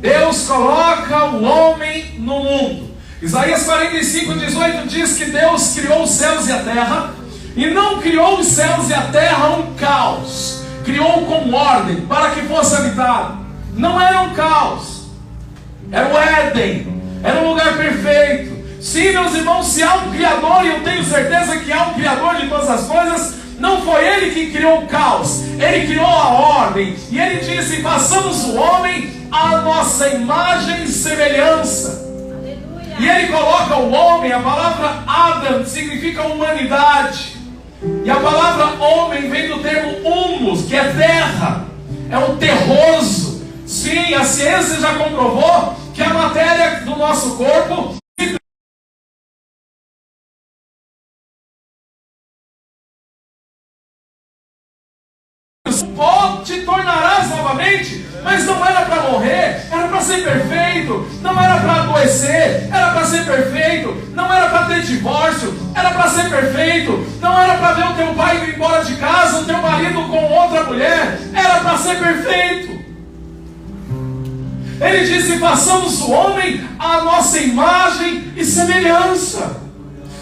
Deus coloca o homem no mundo. Isaías 45:18 diz que Deus criou os céus e a terra, e não criou os céus e a terra um caos. Criou com ordem, para que fosse habitado. Não era um caos, era o Éden, era um lugar perfeito. Sim, meus irmãos, se há um Criador, e eu tenho certeza que há um Criador de todas as coisas, não foi Ele que criou o caos, Ele criou a ordem. E Ele disse: façamos o homem à nossa imagem e semelhança. Aleluia. E Ele coloca o homem, a palavra Adam significa humanidade. E a palavra homem vem do termo humus, que é terra, é o terroso. Sim, a ciência já comprovou que a matéria do nosso corpo te tornarás novamente, mas não era para morrer, era para ser perfeito, não era para adoecer, era para ser perfeito, não era para ter divórcio, era para ser perfeito, não era para ver o teu pai ir embora de casa, o teu marido com outra mulher, era para ser perfeito. Ele disse: façamos o homem à nossa imagem e semelhança.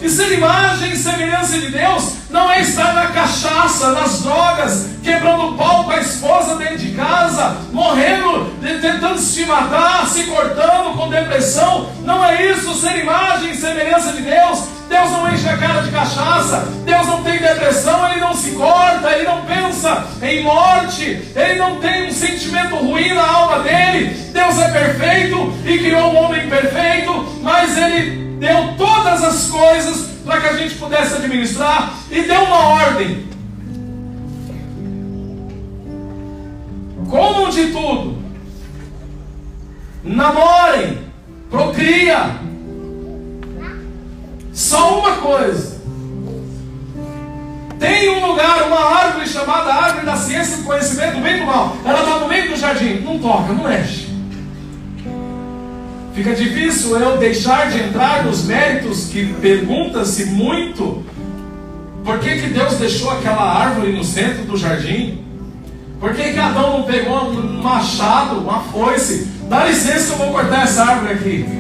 E ser imagem e semelhança de Deus não é estar na cachaça, nas drogas, quebrando pau com a esposa dentro de casa, morrendo, tentando se matar, se cortando com depressão. Não é isso ser imagem e semelhança de Deus. Deus não enche a cara de cachaça, Deus não tem depressão, Ele não se corta, Ele não pensa em morte, Ele não tem um sentimento ruim na alma dele. Deus é perfeito e criou um homem perfeito, mas Ele deu todas as coisas para que a gente pudesse administrar e deu uma ordem. Comam de tudo, namorem, procria. Só uma coisa: tem um lugar, uma árvore chamada árvore da ciência do conhecimento do bem e do mal. Ela está no meio do jardim, não toca, não mexe. Fica difícil eu deixar de entrar nos méritos que pergunta-se muito: por que Deus deixou aquela árvore no centro do jardim? Por que Adão não pegou um machado, uma foice? Dá licença que eu vou cortar essa árvore aqui.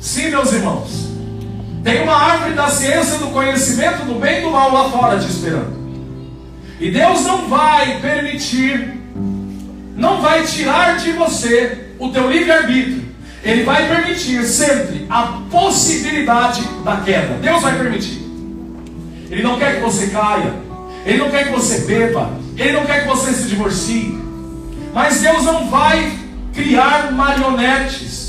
Sim, meus irmãos, tem uma árvore da ciência do conhecimento do bem e do mal lá fora te esperando. E Deus não vai permitir, não vai tirar de você o teu livre-arbítrio. Ele vai permitir sempre a possibilidade da queda. Deus vai permitir. Ele não quer que você caia, Ele não quer que você beba, Ele não quer que você se divorcie. Mas Deus não vai criar marionetes.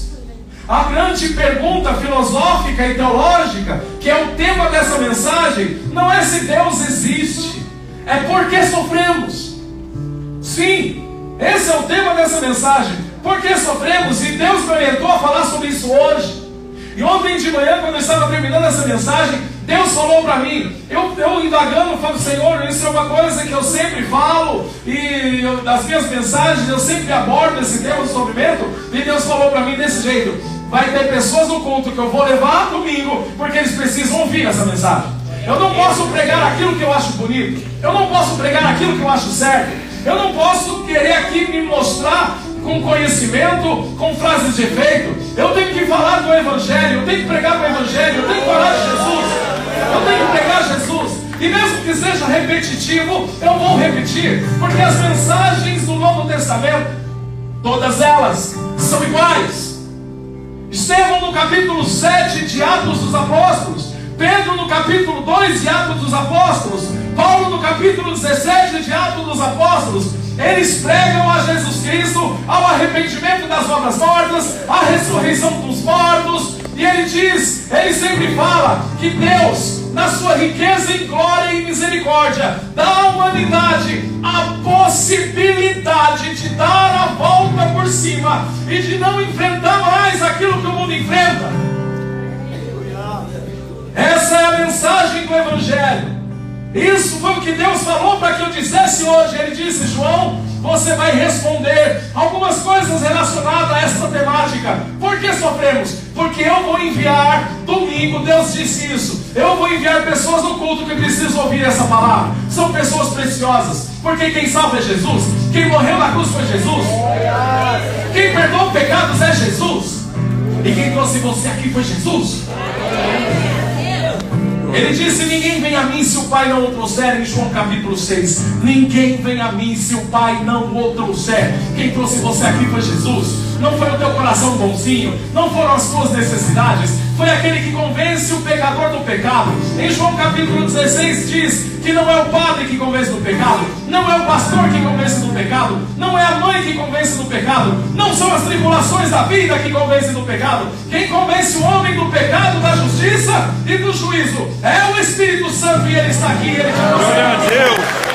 A grande pergunta filosófica e teológica, que é o tema dessa mensagem, não é se Deus existe, é por que sofremos. Sim, esse é o tema dessa mensagem. Por que sofremos? E Deus me orientou a falar sobre isso hoje. E ontem de manhã, quando eu estava terminando essa mensagem, Deus falou para mim, eu indagando, eu falo: Senhor, isso é uma coisa que eu sempre falo, e das minhas mensagens eu sempre abordo esse tema do sofrimento. E Deus falou para mim desse jeito: vai ter pessoas no culto que eu vou levar domingo, porque eles precisam ouvir essa mensagem. Eu não posso pregar aquilo que eu acho bonito, eu não posso pregar aquilo que eu acho certo, eu não posso querer aqui me mostrar com conhecimento, com frases de efeito. Eu tenho que falar do Evangelho, eu tenho que pregar o Evangelho, eu tenho que falar de Jesus, eu tenho que pregar Jesus. E mesmo que seja repetitivo, eu vou repetir, porque as mensagens do Novo Testamento, todas elas são iguais. Estevão no capítulo 7 de Atos dos Apóstolos, Pedro no capítulo 2 de Atos dos Apóstolos, Paulo no capítulo 17 de Atos dos Apóstolos, eles pregam a Jesus Cristo, ao arrependimento das obras mortas, à ressurreição dos mortos. E ele sempre fala que Deus, na sua riqueza em glória e misericórdia, dá à humanidade a possibilidade de dar a volta por cima e de não enfrentar mais aquilo que o mundo enfrenta. Essa é a mensagem do Evangelho. Isso foi o que Deus falou para que eu dissesse hoje. Ele disse: João, você vai responder algumas coisas relacionadas a esta temática. Por que sofremos? porque eu vou enviar domingo. Deus disse isso. Eu vou enviar pessoas no culto que precisam ouvir essa palavra. São pessoas preciosas, porque quem salva é Jesus. Quem morreu na cruz foi Jesus. Quem perdoa pecados é Jesus. E quem trouxe você aqui foi Jesus. Ele disse: ninguém vem a mim se o Pai não o trouxer, em João capítulo 6. Ninguém vem a mim se o Pai não o trouxer. Quem trouxe você aqui foi Jesus. Não foi o teu coração bonzinho, não foram as tuas necessidades, foi aquele que convence o pecador do pecado. Em João capítulo 16 diz que não é o padre que convence do pecado, não é o pastor que convence do pecado, não é a mãe que convence do pecado, não são as tribulações da vida que convencem do pecado. Quem convence o homem do pecado, da justiça e do juízo é o Espírito Santo, e Ele está aqui. Ele te glória a Deus.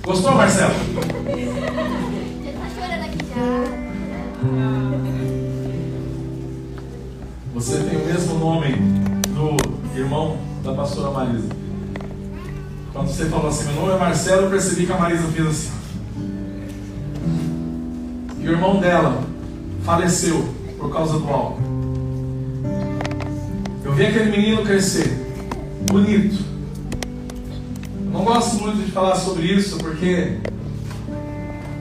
Gostou, Marcelo? Você tem o mesmo nome do irmão da pastora Marisa. Quando você falou assim, meu nome é Marcelo, eu percebi que a Marisa fez assim. E o irmão dela faleceu por causa do álcool. Eu vi aquele menino crescer, bonito. Não gosto muito de falar sobre isso, porque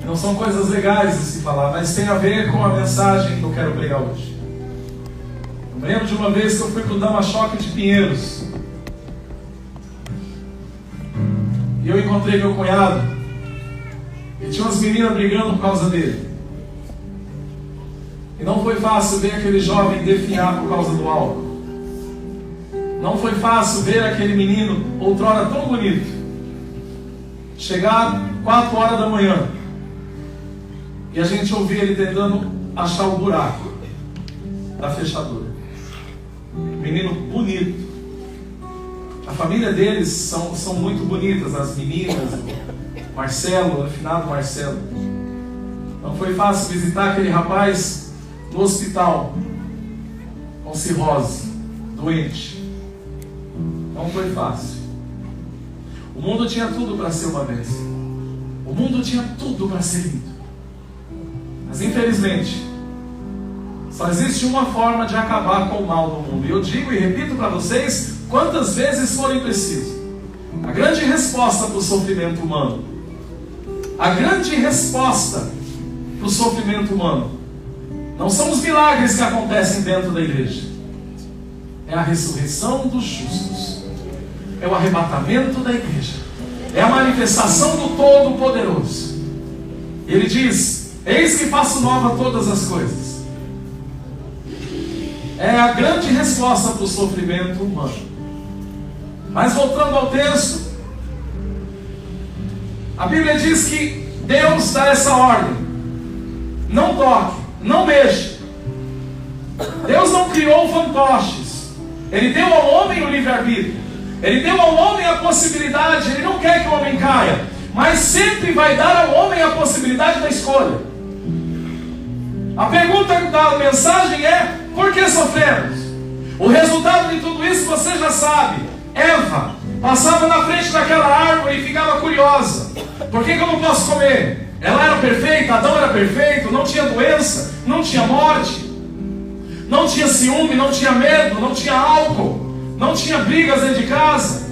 não são coisas legais de se falar, mas tem a ver com a mensagem que eu quero pregar hoje. Eu lembro de uma vez que eu fui para o Dama-Choque de Pinheiros, e eu encontrei meu cunhado, e tinha umas meninas brigando por causa dele. E não foi fácil ver aquele jovem definhar por causa do álcool. Não foi fácil ver aquele menino, outrora tão bonito, chegar 4 horas da manhã e a gente ouvir ele tentando achar o buraco da fechadura. Menino bonito. A família deles são muito bonitas, as meninas, o Marcelo, o afinado Marcelo. Não foi fácil visitar aquele rapaz no hospital com cirrose, doente. Não foi fácil. O mundo tinha tudo para ser uma bênção. O mundo tinha tudo para ser lindo. Mas infelizmente, só existe uma forma de acabar com o mal do mundo. E eu digo e repito para vocês quantas vezes forem preciso. A grande resposta para o sofrimento humano, a grande resposta para o sofrimento humano, não são os milagres que acontecem dentro da igreja. É a ressurreição dos justos. É o arrebatamento da igreja. É a manifestação do Todo-Poderoso. Ele diz: eis que faço nova todas as coisas. É a grande resposta para o sofrimento humano. Mas voltando ao texto, a Bíblia diz que Deus dá essa ordem: não toque, não mexa. Deus não criou fantoches. Ele deu ao homem o livre-arbítrio. Ele deu ao homem a possibilidade. Ele não quer que o homem caia, mas sempre vai dar ao homem a possibilidade da escolha. A pergunta da mensagem é: por que sofremos? O resultado de tudo isso você já sabe. Eva passava na frente daquela árvore e ficava curiosa: por que eu não posso comer? Ela era perfeita, Adão era perfeito, não tinha doença, não tinha morte, não tinha ciúme, não tinha medo, não tinha álcool, não tinha brigas dentro de casa.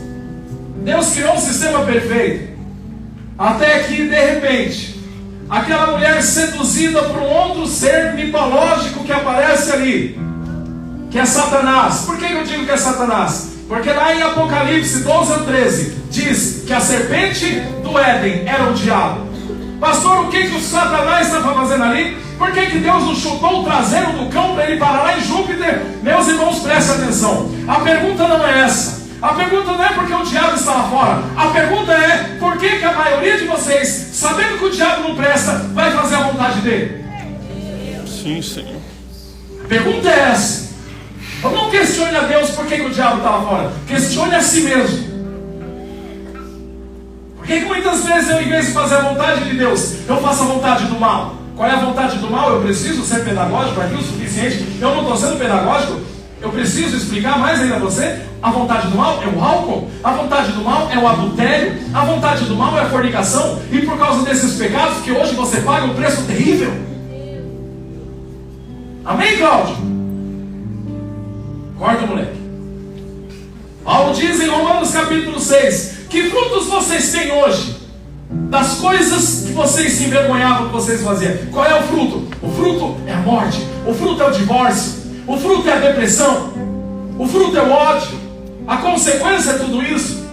Deus criou um sistema perfeito. Até que, de repente, aquela mulher seduzida por um outro ser mitológico que aparece ali, que é Satanás. Por que eu digo que é Satanás? Porque lá em Apocalipse 12:13 diz que a serpente do Éden era o diabo. Pastor, o que o Satanás estava fazendo ali? Por que Deus não chutou o traseiro do cão para ele parar lá em Júpiter? Meus irmãos, prestem atenção. A pergunta não é essa. A pergunta não é porque o diabo está lá fora. A pergunta é: por que a maioria de vocês, sabendo que o diabo não presta, vai fazer a vontade dele? Sim, Senhor. A pergunta é essa. Eu não questione a Deus por que o diabo está lá fora. Questione a si mesmo. Por que muitas vezes eu, em vez de fazer a vontade de Deus, eu faço a vontade do mal? Qual é a vontade do mal? Eu preciso ser pedagógico aqui o suficiente. Eu não estou sendo pedagógico. Eu preciso explicar mais ainda a você? A vontade do mal é o álcool, a vontade do mal é o adultério, a vontade do mal é a fornicação, e por causa desses pecados que hoje você paga um preço terrível. Amém, Cláudio? Acorda, moleque. Paulo diz em Romanos capítulo 6, que frutos vocês têm hoje das coisas que vocês se envergonhavam que vocês faziam? Qual é o fruto? O fruto é a morte, o fruto é o divórcio, o fruto é a depressão, o fruto é o ódio, a consequência é tudo isso.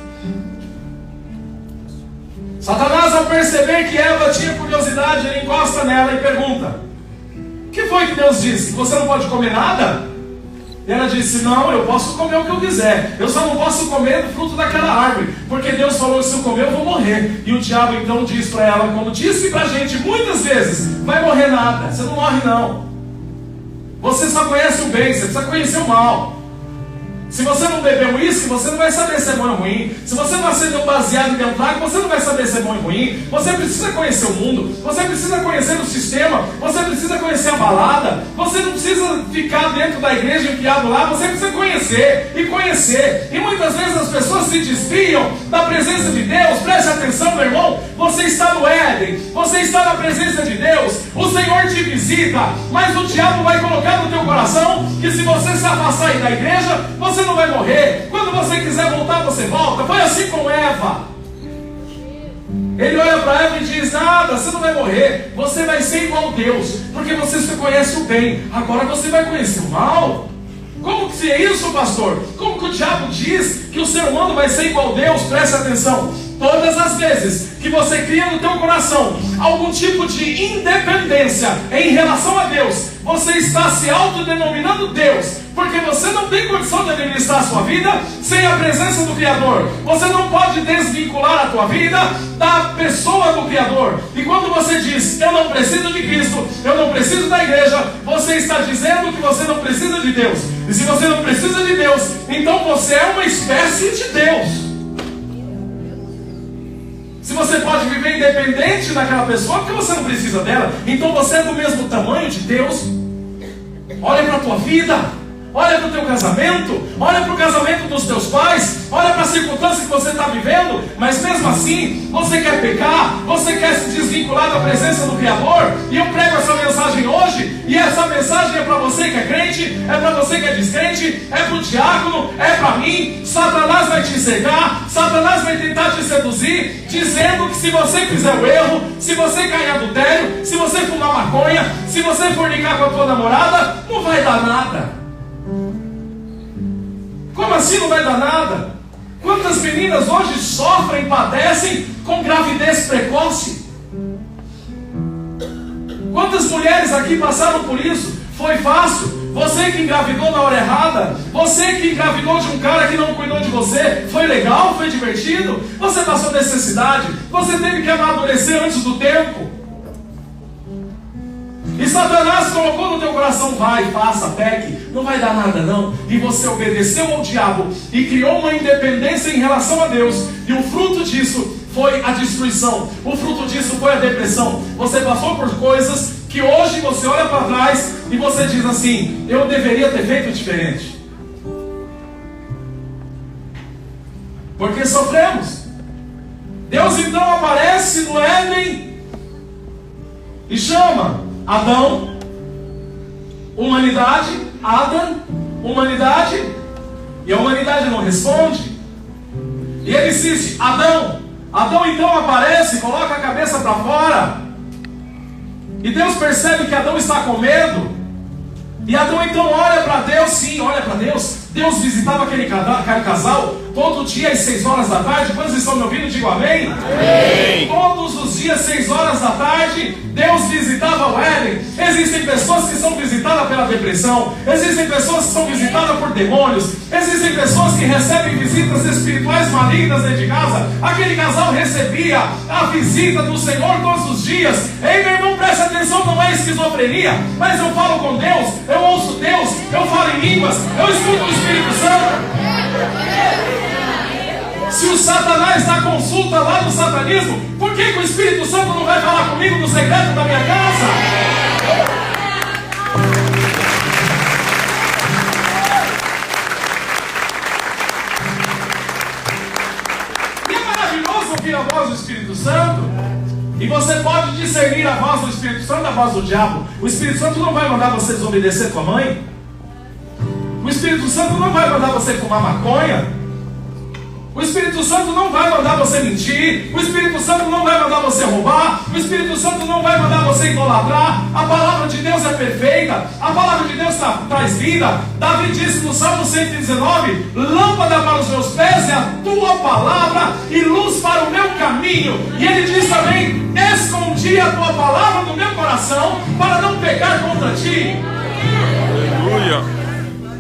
Satanás, ao perceber que Eva tinha curiosidade, ele encosta nela e pergunta: o que foi que Deus disse? Que você não pode comer nada? E ela disse: não, eu posso comer o que eu quiser, eu só não posso comer do fruto daquela árvore, porque Deus falou que se eu comer eu vou morrer. E o diabo então diz para ela, como disse para a gente muitas vezes: vai morrer nada, você não morre não. Você só conhece o bem, você precisa conhecer o mal. Se você não beber uísque, você não vai saber se é bom ou ruim. Se você não acender um baseado e dentro d'água, você não vai saber se é bom ou ruim. Você precisa conhecer o mundo, você precisa conhecer o sistema, você precisa conhecer a balada. Você não precisa ficar dentro da igreja enfiado lá, você precisa conhecer e conhecer. E muitas vezes as pessoas se desviam da presença de Deus. Preste atenção, meu irmão, você está no Éden, você está na presença de Deus, o Senhor te visita, mas o diabo vai colocar no teu coração que se você se afastar aí da igreja, você não vai morrer. Quando você quiser voltar, você volta. Foi assim com Eva. Ele olha para Eva e diz: nada, você não vai morrer, você vai ser igual a Deus, porque você só conhece o bem, agora você vai conhecer o mal. Como que é isso, pastor? Como que o diabo diz que o ser humano vai ser igual a Deus? Preste atenção. Todas as vezes que você cria no teu coração algum tipo de independência em relação a Deus, você está se autodenominando Deus, porque você não tem condição de administrar a sua vida sem a presença do Criador. Você não pode desvincular a tua vida da pessoa do Criador. E quando você diz: eu não preciso de Cristo, eu não preciso da igreja, você está dizendo que você não precisa de Deus. E se você não precisa de Deus, então você é uma espécie de Deus. Se você pode viver independente daquela pessoa, porque você não precisa dela, então você é do mesmo tamanho de Deus. Olha para a tua vida, olha para o teu casamento, olha para o casamento dos teus pais, olha para a circunstância que você está vivendo, mas mesmo assim, você quer pecar, você quer se desvincular da presença do Criador. E eu prego essa mensagem hoje, e essa mensagem é para você que é crente, é para você que é descrente, é para o diácono, é para mim. Satanás vai te cegar, Satanás vai tentar te seduzir, dizendo que se você fizer o erro, se você cair em adultério, se você fumar maconha, se você fornicar com a tua namorada, não vai dar nada. Como assim não vai dar nada? Quantas meninas hoje sofrem, padecem com gravidez precoce? Quantas mulheres aqui passaram por isso? Foi fácil. Você que engravidou na hora errada, você que engravidou de um cara que não cuidou de você, foi legal, foi divertido? Você passou necessidade, você teve que amadurecer antes do tempo. E Satanás colocou no teu coração: vai, faça, peque, não vai dar nada não. E você obedeceu ao diabo e criou uma independência em relação a Deus. E o fruto disso foi a destruição. O fruto disso foi a depressão. Você passou por coisas que hoje você olha para trás e você diz assim: eu deveria ter feito diferente. Porque sofremos. Deus então aparece no Éden e chama Adão, humanidade, Adam, humanidade, e a humanidade não responde. E ele insiste: Adão. Adão então aparece, coloca a cabeça para fora, e Deus percebe que Adão está com medo. E Adão então olha para Deus, sim, olha para Deus. Deus visitava aquele casal todo dia às 6 horas da tarde. Quantos estão me ouvindo? Digo amém. Amém. Todos os dias, 6 horas da tarde, Deus visitava o Éden. Existem pessoas que são visitadas pela depressão, existem pessoas que são visitadas por demônios, existem pessoas que recebem visitas espirituais malignas dentro de casa. Aquele casal recebia a visita do Senhor todos os dias. Ei, meu irmão, preste atenção, não é esquizofrenia, mas eu falo com Deus, eu ouço Deus, eu falo em línguas, eu escuto o Espírito Santo. Se o Satanás dá consulta lá no satanismo, por que o Espírito Santo não vai falar comigo no secreto da minha casa? voz do Espírito Santo, e você pode discernir a voz do Espírito Santo da voz do diabo. O Espírito Santo não vai mandar você desobedecer tua mãe. O Espírito Santo não vai mandar você fumar maconha. O Espírito Santo não vai mandar você mentir. O Espírito Santo não vai mandar você roubar. O Espírito Santo não vai mandar você idolatrar. A palavra de Deus é perfeita. A palavra de Deus traz vida. Davi disse no Salmo 119: lâmpada para os meus pés é a tua palavra e luz para o meu caminho. E ele diz também: escondi a tua palavra no meu coração para não pecar contra ti. Aleluia.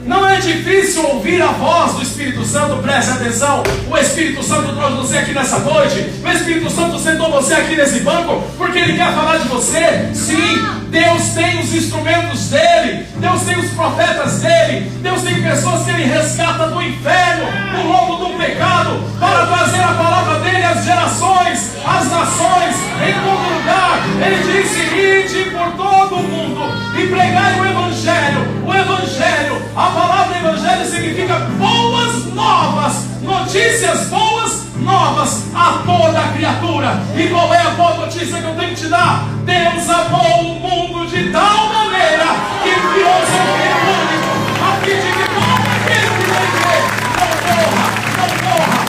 Não é difícil ouvir a voz do Espírito Santo, preste atenção. O Espírito Santo trouxe você aqui nessa noite. O Espírito Santo sentou você aqui nesse banco porque Ele quer falar de você. Sim, Deus tem os instrumentos dEle. Deus tem os profetas dEle. Deus tem pessoas que Ele resgata do inferno, do lombo do pecado, para trazer a palavra dEle às gerações, às nações, em todo lugar. Ele disse: ide por todo o mundo e pregai o Evangelho. O Evangelho, a palavra Evangelho significa boas novas, notícias boas novas a toda a criatura. E qual é a boa notícia que eu tenho que te dar? Deus amou o mundo de tal maneira que enviou seu Filho único, a fim de que todo aquele que nele crê não morra,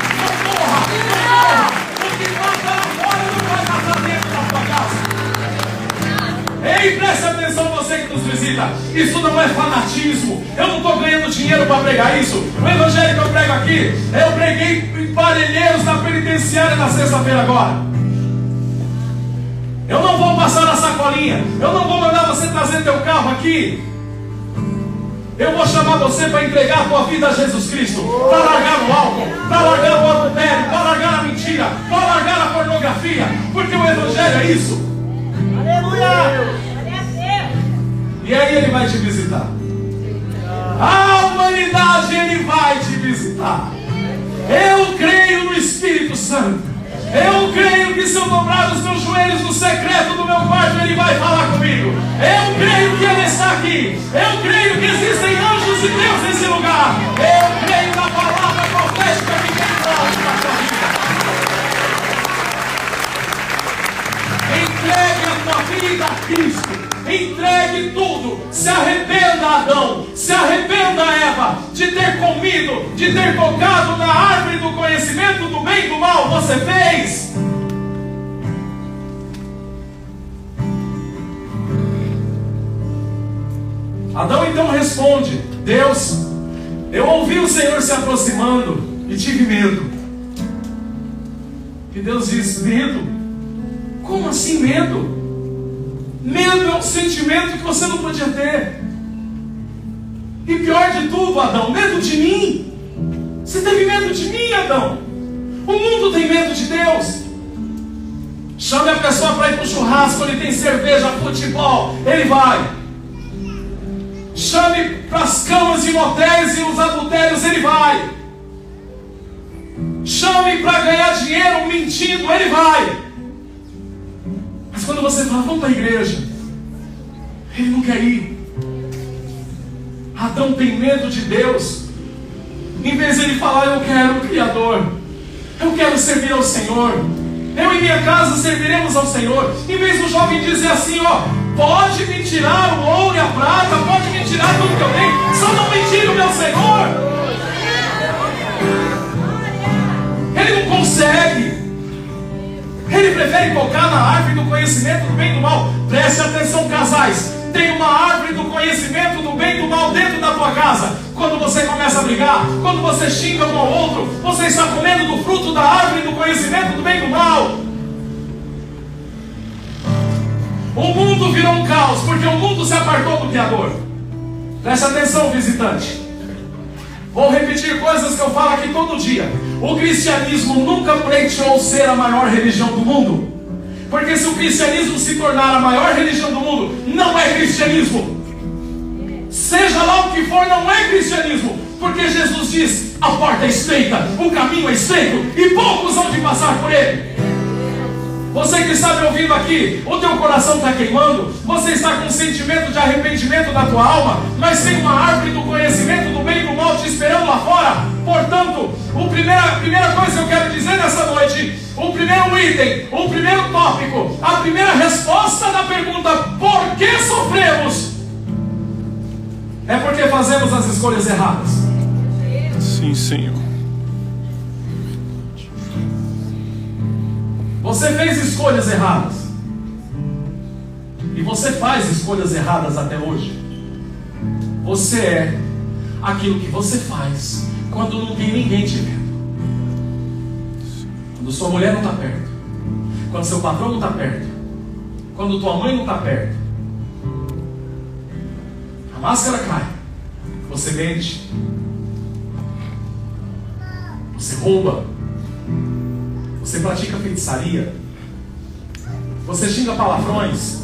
o que passa lá fora não vai passar dentro da tua casa. Ei, preste atenção, você que nos visita. Isso não é fanatismo. Eu não estou ganhando dinheiro para pregar isso. O evangelho que eu prego aqui, eu preguei em Parelheiros, na penitenciária, na sexta-feira agora. Eu não vou passar na sacolinha. Eu não vou mandar você trazer teu carro aqui. Eu vou chamar você para entregar a tua vida a Jesus Cristo, para largar o álcool, para largar o adultério, para largar a mentira, para largar a pornografia, porque o evangelho é isso. Aleluia! E aí Ele vai te visitar. A humanidade Ele vai te visitar. Eu creio no Espírito Santo. Eu creio que se eu dobrar os meus joelhos no secreto do meu quarto, Ele vai falar comigo. Eu creio que Ele está aqui. Eu creio que existem anjos de Deus nesse lugar. Eu creio na palavra profética que tem voz para a sua vida. Entregue a tua vida a Cristo. Entregue tudo. Se arrependa, Adão. Se arrependa, Eva, de ter comido, de ter tocado na árvore do conhecimento do bem e do mal. Você fez. Adão então responde: Deus, eu ouvi o Senhor se aproximando e tive medo. E Deus diz: medo? Como assim medo? Medo é um sentimento que você não podia ter. E pior de tudo, Adão, medo de mim. Você teve medo de mim, Adão? O mundo tem medo de Deus. Chame a pessoa para ir para o churrasco, ele tem cerveja, futebol, ele vai. Chame para as camas de motéis e os adultérios, ele vai. Chame para ganhar dinheiro mentindo, ele vai. Mas quando você fala: vamos para a igreja, ele não quer ir. Adão tem medo de Deus. Em vez de ele falar: eu quero o Criador, eu quero servir ao Senhor, eu e minha casa serviremos ao Senhor. Em vez do jovem dizer assim: ó, pode me tirar o ouro e a prata, pode me tirar tudo que eu tenho, só não me tire o meu Senhor. Ele não consegue. Ele prefere tocar na árvore do conhecimento do bem e do mal. Preste atenção, casais. Tem uma árvore do conhecimento do bem e do mal dentro da tua casa. Quando você começa a brigar, quando você xinga um ao outro, você está comendo do fruto da árvore do conhecimento do bem e do mal. O mundo virou um caos porque o mundo se apartou do Criador. Preste atenção, visitante. Vou repetir coisas que eu falo aqui todo dia. O cristianismo nunca pleiteou ser a maior religião do mundo. Porque se o cristianismo se tornar a maior religião do mundo, não é cristianismo. Seja lá o que for, não é cristianismo. Porque Jesus diz: a porta é estreita, o caminho é estreito, e poucos vão de passar por ele. Você que está me ouvindo aqui, o teu coração está queimando, você está com um sentimento de arrependimento na tua alma, mas tem uma árvore do conhecimento do bem e do mal te esperando lá fora. Portanto, a primeira coisa que eu quero dizer nessa noite, o primeiro primeiro item, o primeiro tópico, a primeira resposta da pergunta: por que sofremos? É porque fazemos as escolhas erradas. Sim, Senhor. Você fez escolhas erradas. E você faz escolhas erradas até hoje. Você é aquilo que você faz quando não tem ninguém te vendo. Quando sua mulher não está perto, quando seu patrão não está perto, quando tua mãe não está perto, a máscara cai, você mente, você rouba, você pratica feitiçaria, você xinga palavrões,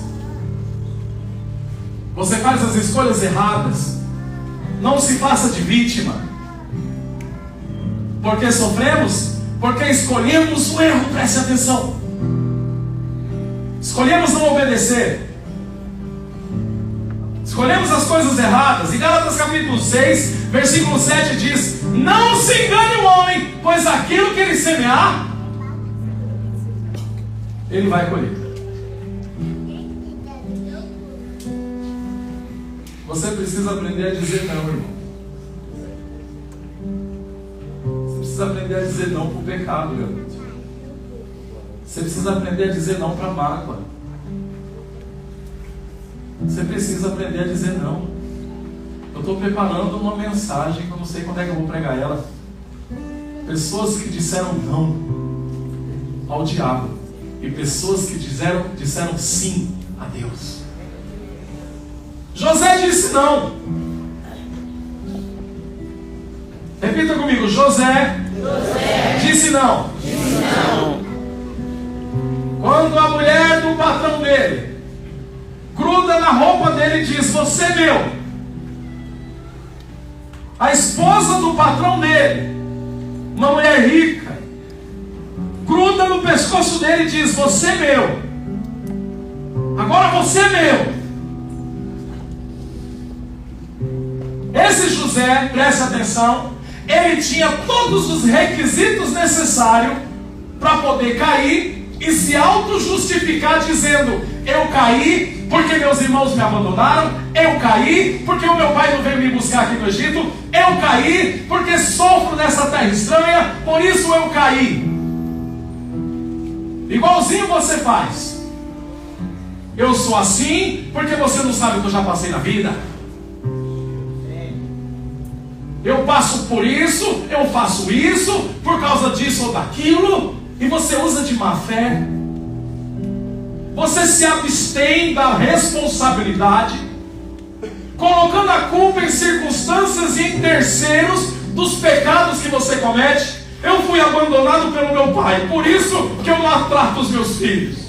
você faz as escolhas erradas. Não se faça de vítima. Porque sofremos? Porque escolhemos o erro, preste atenção. Escolhemos não obedecer. Escolhemos as coisas erradas. Em Gálatas capítulo 6, versículo 7 diz: não se engane o homem, pois aquilo que ele semear, ele vai colher. Você precisa aprender a dizer não, irmão. Você precisa aprender a dizer não para o pecado, garoto. Você precisa aprender a dizer não para a mágoa. Você precisa aprender a dizer não. Eu estou preparando uma mensagem que eu não sei quando é que eu vou pregar ela. Pessoas que disseram não ao diabo e pessoas que disseram sim a Deus. José disse não. Repita comigo: José disse não. Quando a mulher do patrão dele gruda na roupa dele e diz: você é meu. A esposa do patrão dele, uma mulher rica, gruda no pescoço dele e diz: você é meu. Agora você é meu. Esse José, preste atenção, ele tinha todos os requisitos necessários para poder cair e se auto-justificar dizendo: eu caí porque meus irmãos me abandonaram, eu caí porque o meu pai não veio me buscar aqui no Egito, eu caí porque sofro nessa terra estranha, por isso eu caí. Igualzinho você faz. Eu sou assim porque você não sabe o que eu já passei na vida. Eu passo por isso, eu faço isso, por causa disso ou daquilo, e você usa de má fé. Você se abstém da responsabilidade, colocando a culpa em circunstâncias e em terceiros dos pecados que você comete. Eu fui abandonado pelo meu pai, por isso que eu maltrato os meus filhos.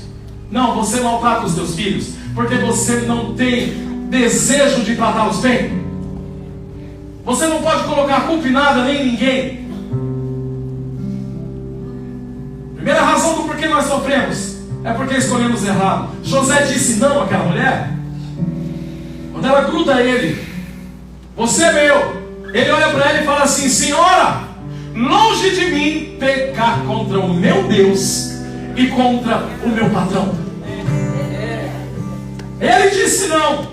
Não, você maltrata os teus filhos porque você não tem desejo de tratá-los bem. Você não pode colocar a culpa em nada nem em ninguém. Primeira razão do porquê nós sofremos é porque escolhemos errado. José disse não àquela mulher. Quando ela gruda ele: você é meu. Ele olha para ela e fala assim: senhora, longe de mim pecar contra o meu Deus e contra o meu patrão. Ele disse não.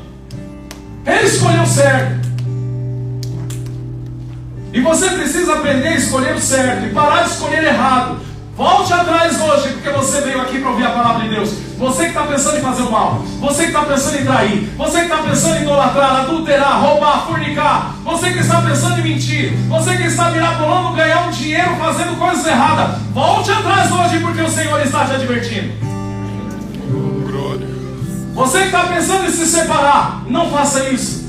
Ele escolheu certo. E você precisa aprender a escolher o certo e parar de escolher errado. Volte atrás hoje, porque você veio aqui para ouvir a palavra de Deus. Você que está pensando em fazer o mal, você que está pensando em trair, você que está pensando em idolatrar, adulterar, roubar, fornicar, você que está pensando em mentir, você que está mirabolando ganhar um dinheiro fazendo coisas erradas, volte atrás hoje, porque o Senhor está te advertindo. Você que está pensando em se separar, não faça isso.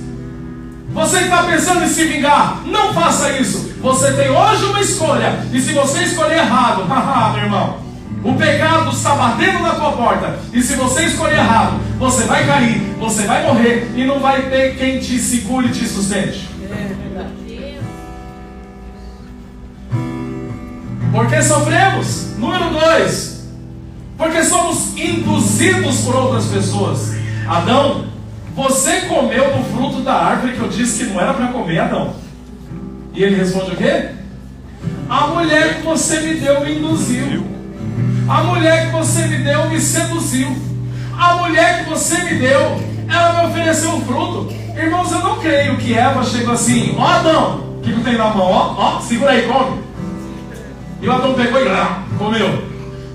Você que está pensando em se vingar, não faça isso. Você tem hoje uma escolha, e se você escolher errado, meu irmão, o pecado está batendo na tua porta, e se você escolher errado, você vai cair, você vai morrer, e não vai ter quem te segure e te sustente. Porque sofremos. Número 2, porque somos induzidos por outras pessoas. Adão, você comeu do fruto da árvore que eu disse que não era para comer, Adão. E ele responde o quê? A mulher que você me deu me induziu. A mulher que você me deu me seduziu. A mulher que você me deu, ela me ofereceu um fruto. Irmãos, eu não creio que Eva chegou assim: ó Adão, o que tem na mão? Ó, segura aí, come. E o Adão pegou e comeu.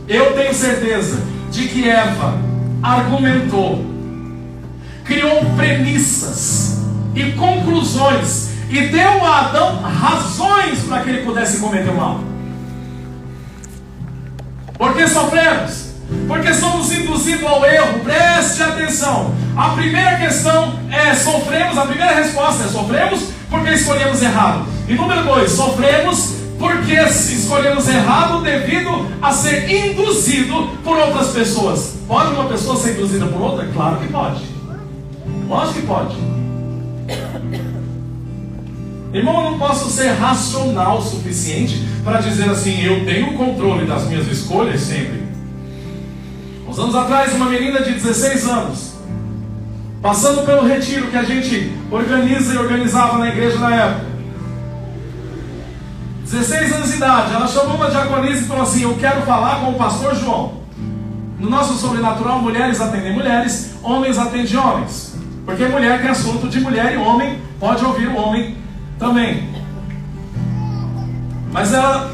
Eu tenho certeza de que Eva argumentou, criou premissas e conclusões e deu a Adão razões para que ele pudesse cometer o mal. Porque sofremos, porque somos induzidos ao erro. Preste atenção. A primeira questão é: sofremos. A primeira resposta é: sofremos porque escolhemos errado. E número 2, sofremos porque escolhemos errado devido a ser induzido por outras pessoas. Pode uma pessoa ser induzida por outra? Claro que pode. Lógico que pode. Irmão, eu não posso ser racional o suficiente para dizer assim: eu tenho o controle das minhas escolhas sempre. Uns anos atrás, uma menina de 16 anos, passando pelo retiro que a gente organiza e organizava na igreja na época, 16 anos de idade, ela chamou uma diaconisa e falou assim: eu quero falar com o pastor João. No nosso sobrenatural, mulheres atendem mulheres, homens atendem homens, porque mulher tem assunto de mulher e homem pode ouvir o homem também. Mas ela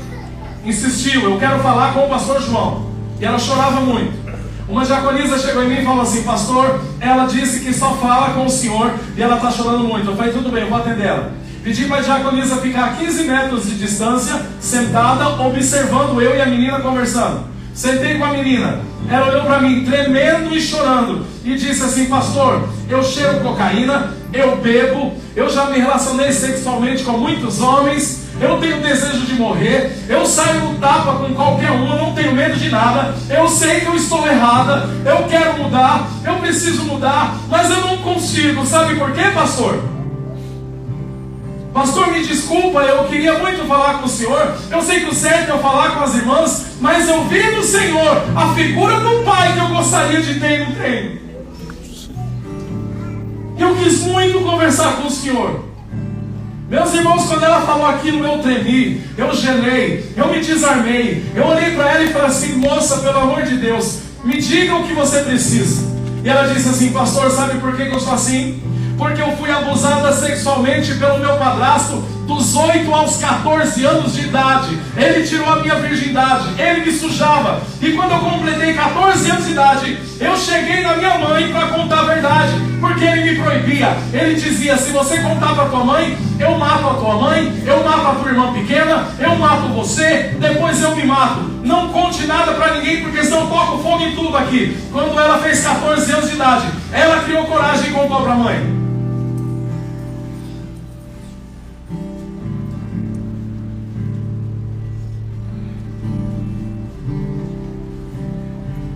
insistiu: eu quero falar com o pastor João. E ela chorava muito. Uma diaconisa chegou em mim e falou assim: pastor, ela disse que só fala com o senhor e ela está chorando muito. Eu falei: tudo bem, eu vou atender ela. Pedi para a diaconisa ficar a 15 metros de distância, sentada, observando eu e a menina conversando. Sentei com a menina. Ela olhou para mim, tremendo e chorando, e disse assim: pastor, eu cheiro cocaína, eu bebo, eu já me relacionei sexualmente com muitos homens, eu tenho desejo de morrer, eu saio no tapa com qualquer um, eu não tenho medo de nada, eu sei que eu estou errada, eu quero mudar, eu preciso mudar, mas eu não consigo. Sabe por quê, pastor? Pastor, me desculpa, eu queria muito falar com o senhor, eu sei que o certo é eu falar com as irmãs, mas eu vi no Senhor a figura do Pai que eu gostaria de ter e não tenho. Eu quis muito conversar com o Senhor. Meus irmãos, quando ela falou aquilo, eu tremi, eu gelei, eu me desarmei. Eu olhei para ela e falei assim: moça, pelo amor de Deus, me diga o que você precisa. E ela disse assim: pastor, sabe por que eu sou assim? Porque eu fui abusada sexualmente pelo meu padrasto dos 8 aos 14 anos de idade. Ele tirou a minha virgindade, ele me sujava. E quando eu completei 14 anos de idade, eu cheguei na minha mãe para contar a verdade, porque ele me proibia. Ele dizia: se você contar para tua mãe, eu mato a tua mãe, eu mato a tua irmã pequena, eu mato você, depois eu me mato. Não conte nada para ninguém, porque senão eu toco fogo em tudo aqui. Quando ela fez 14 anos de idade, ela criou coragem e contou para a mãe.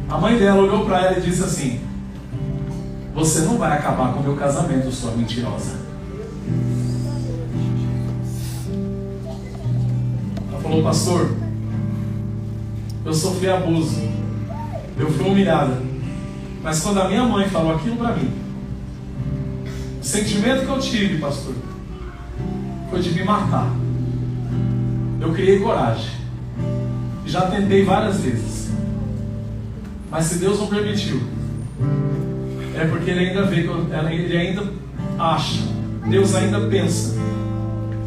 A mãe dela olhou para ela e disse assim: você não vai acabar com o meu casamento, sua mentirosa. Ela falou: pastor, eu sofri abuso, eu fui humilhada, mas quando a minha mãe falou aquilo para mim, o sentimento que eu tive, pastor, foi de me matar. Eu criei coragem, já tentei várias vezes, mas se Deus não permitiu, é porque Ele ainda vê, Ele ainda acha, Deus ainda pensa,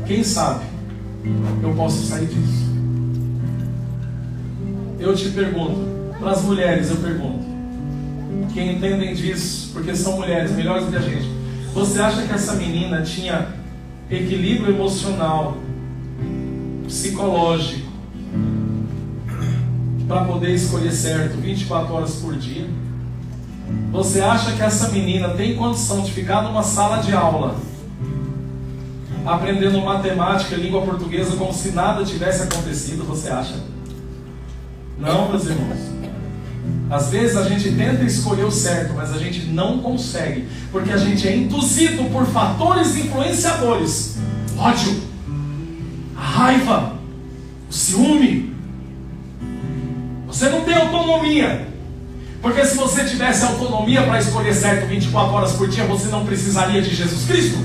quem sabe eu posso sair disso. Eu te pergunto, para as mulheres eu pergunto, que entendem disso, porque são mulheres melhores do que a gente, você acha que essa menina tinha equilíbrio emocional, psicológico, para poder escolher certo 24 horas por dia? Você acha que essa menina tem condição de ficar numa sala de aula aprendendo matemática e língua portuguesa como se nada tivesse acontecido? Você acha? Não, meus irmãos. Às vezes a gente tenta escolher o certo, mas a gente não consegue, porque a gente é induzido por fatores influenciadores: ódio, a raiva, o ciúme. Você não tem autonomia, porque se você tivesse autonomia para escolher certo 24 horas por dia, você não precisaria de Jesus Cristo.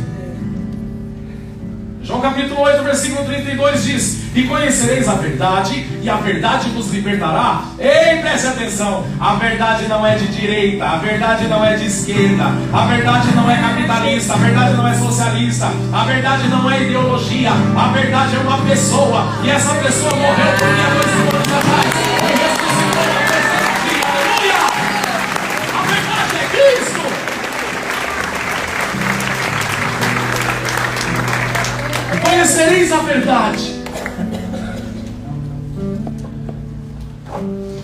João capítulo 8, versículo 32 diz: e conhecereis a verdade, e a verdade vos libertará. Ei, preste atenção, a verdade não é de direita, a verdade não é de esquerda, a verdade não é capitalista, a verdade não é socialista, a verdade não é ideologia, a verdade é uma pessoa, e essa pessoa morreu por mim há 2 mil anos atrás, e ressuscitou no terceiro dia. Aleluia! A verdade é Cristo. Conhecereis a verdade.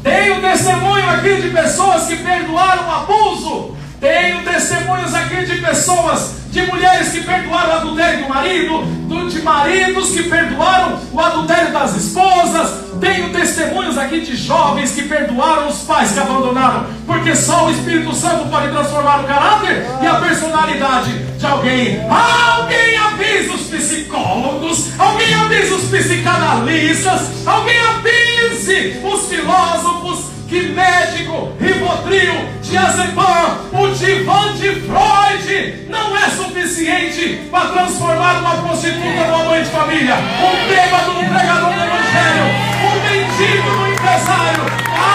Tenho testemunho aqui de pessoas que perdoaram o abuso. Tenho testemunhos aqui de pessoas, de mulheres que perdoaram o adultério do marido, de maridos que perdoaram o adultério das esposas. Tenho testemunhos aqui de jovens que perdoaram os pais que abandonaram, porque só o Espírito Santo pode transformar o caráter e a personalidade de alguém. Alguém avisa os psicólogos, alguém avisa os psicanalistas, alguém avise os filósofos que médico, Rivotril, diazepam, o divã de Freud não é suficiente para transformar uma prostituta numa mãe de família, um bêbado no pregador do evangelho, um mendigo no empresário. A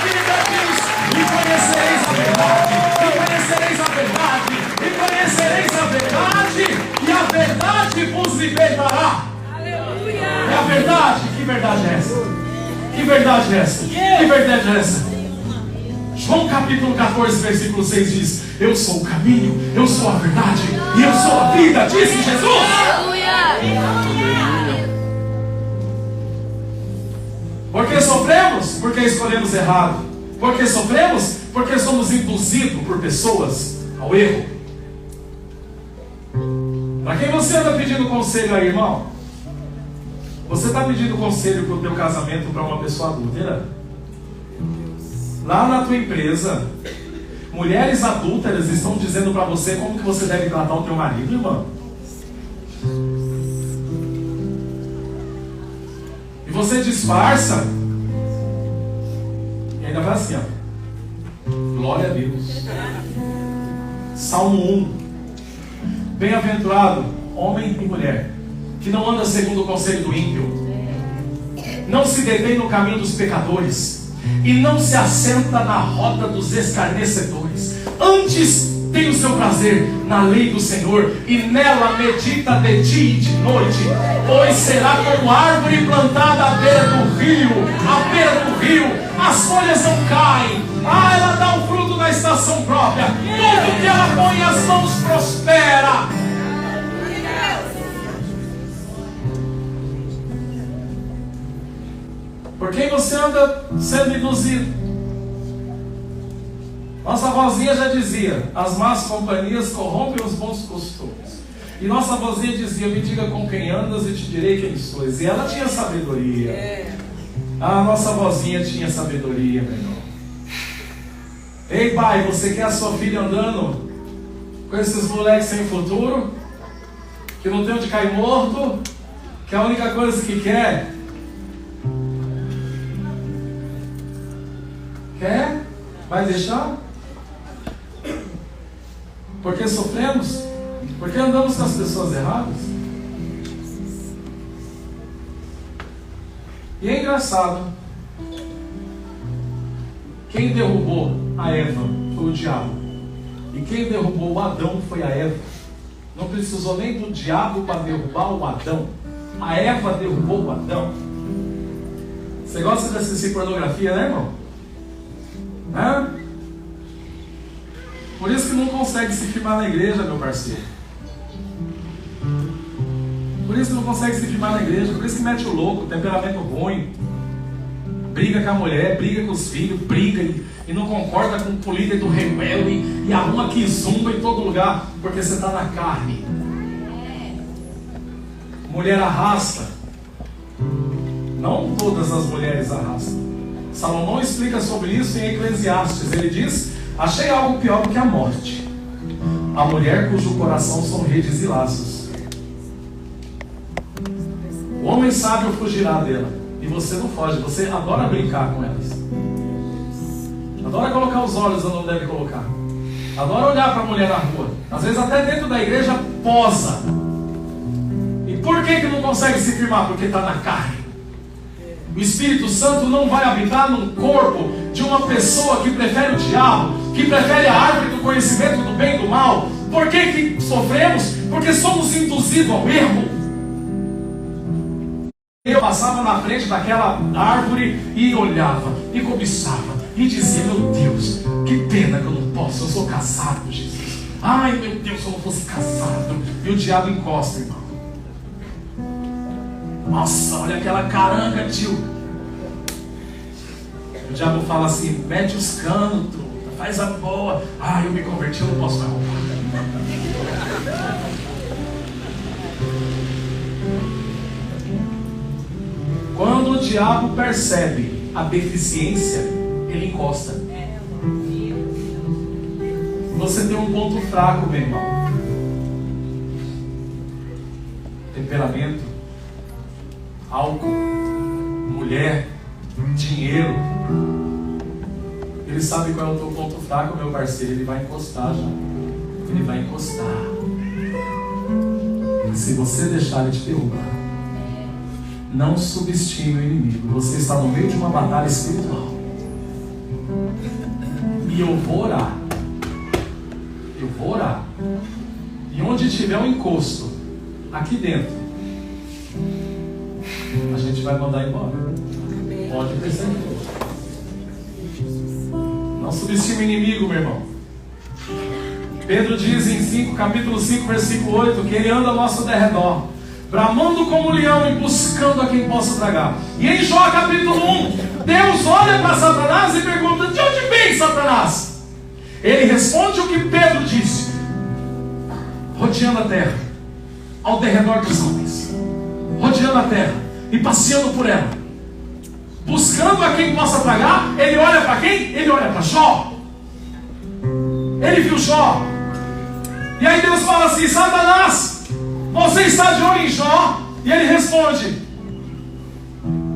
Bíblia diz: e conhecereis a verdade, e conhecereis a verdade, e conhecereis a verdade, e a verdade vos libertará. É a verdade. Que verdade é essa? Que verdade é essa? Que verdade é essa? João capítulo 14, versículo 6 diz: eu sou o caminho, eu sou a verdade e eu sou a vida, disse Jesus. Porque sofremos? Porque escolhemos errado. Porque sofremos? Porque somos induzidos por pessoas ao erro. Para quem você anda pedindo conselho aí, irmão? Você está pedindo conselho para o teu casamento para uma pessoa adúltera? Lá na tua empresa, mulheres adúlteras estão dizendo para você como que você deve tratar o teu marido, irmão. E você disfarça e ainda vai assim, ó. Glória a Deus. Salmo 1. Bem-aventurado homem e mulher que não anda segundo o conselho do ímpio, não se detém no caminho dos pecadores, e não se assenta na roda dos escarnecedores. Antes tem o seu prazer na lei do Senhor, e nela medita de dia e de noite. Pois será como árvore plantada à beira do rio, as folhas não caem, ela dá o fruto na estação própria, tudo que ela põe as mãos prospera. Por quem você anda sendo induzido? Nossa avózinha já dizia: as más companhias corrompem os bons costumes. E nossa avózinha dizia: me diga com quem andas e te direi quem sois. E ela tinha sabedoria. A nossa avózinha tinha sabedoria, meu irmão. Ei, pai, você quer a sua filha andando com esses moleques sem futuro, que não tem onde cair morto, que a única coisa que quer? Quer? Vai deixar? Porque sofremos? Porque andamos com as pessoas erradas? E é engraçado, quem derrubou a Eva foi o diabo, e quem derrubou o Adão foi a Eva. Não precisou nem do diabo para derrubar o Adão. A Eva derrubou o Adão. Você gosta de assistir pornografia, né, irmão? Por isso que não consegue se firmar na igreja, meu parceiro. Por isso que não consegue se firmar na igreja. Por isso que mete o louco, temperamento ruim, briga com a mulher, briga com os filhos, briga e não concorda com o líder do rebelde e arruma que zumba em todo lugar, porque você está na carne. Mulher arrasta. Não todas as mulheres arrastam. Salomão explica sobre isso em Eclesiastes. Ele diz: achei algo pior do que a morte, a mulher cujo coração são redes e laços. O homem sábio fugirá dela, e você não foge. Você adora brincar com elas, adora colocar os olhos onde não deve colocar, adora olhar para a mulher na rua. Às vezes até dentro da igreja posa. E por que não consegue se firmar? Porque está na carne. O Espírito Santo não vai habitar no corpo de uma pessoa que prefere o diabo, que prefere a árvore do conhecimento do bem e do mal. Por que sofremos? Porque somos induzidos ao erro. Eu passava na frente daquela árvore e olhava, e cobiçava, e dizia: meu Deus, que pena que eu não posso, eu sou casado, Jesus. Ai meu Deus, se eu não fosse casado. E o diabo encosta, irmão. Nossa, olha aquela caranga, tio. O diabo fala assim: mete os canos, truta, faz a boa. Ah, eu me converti, eu não posso mais roubar. Quando o diabo percebe a deficiência, ele encosta. Você tem um ponto fraco, meu irmão. Temperamento, álcool, mulher, dinheiro. Ele sabe qual é o teu ponto fraco, meu parceiro. Ele vai encostar já. Ele vai encostar. E se você deixar ele te derrubar, não subestime o inimigo. Você está no meio de uma batalha espiritual. E eu vou orar. Eu vou orar. E onde tiver um encosto, aqui dentro, a gente vai mandar embora. Pode perceber. Não subestime o inimigo, meu irmão. Pedro diz em capítulo 5, versículo 8, que ele anda ao nosso derredor, bramando como um leão e buscando a quem possa tragar. E em Jó capítulo 1, Deus olha para Satanás e pergunta: de onde vem Satanás? Ele responde o que Pedro disse: rodeando a terra, ao derredor dos homens, rodeando a terra e passeando por ela, buscando a quem possa tragar. Ele olha para quem? Ele olha para Jó. Ele viu Jó. E aí Deus fala assim: Satanás, você está de olho em Jó? E ele responde: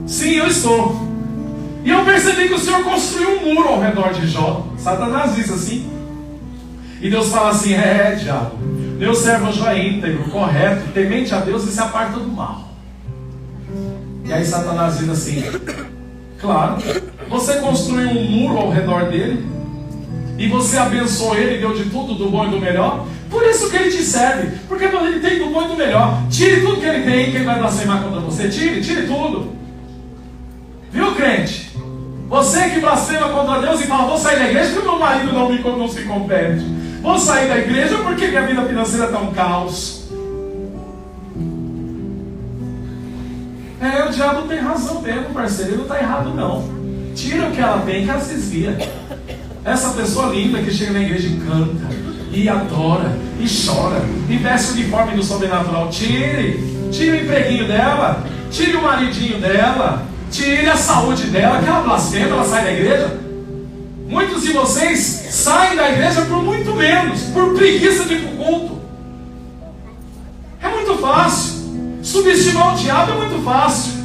sim, eu estou. E eu percebi que o Senhor construiu um muro ao redor de Jó. Satanás diz assim. E Deus fala assim: diabo, meu servo Jó é íntegro, correto, temente a Deus e se aparta do mal. E aí Satanás diz assim: claro, você construiu um muro ao redor dele, e você abençoou ele, deu de tudo, do bom e do melhor. Por isso que ele te serve, porque ele tem do bom e do melhor. Tire tudo que ele tem, que ele vai blasfemar contra você. Tire tudo. Viu, crente? Você que blasfema contra Deus e fala: vou sair da igreja porque meu marido não se converte. Vou sair da igreja porque minha vida financeira está um caos. O diabo tem razão mesmo, parceiro. Ele não está errado não. Tira o que ela tem, que ela se desvia. Essa pessoa linda que chega na igreja e canta, e adora, e chora, e veste o uniforme do sobrenatural. Tire o empreguinho dela, tire o maridinho dela, tire a saúde dela, que ela blasfema, ela sai da igreja. Muitos de vocês saem da igreja por muito menos, por preguiça de ir para o culto. É muito fácil. Subestimar o diabo é muito fácil.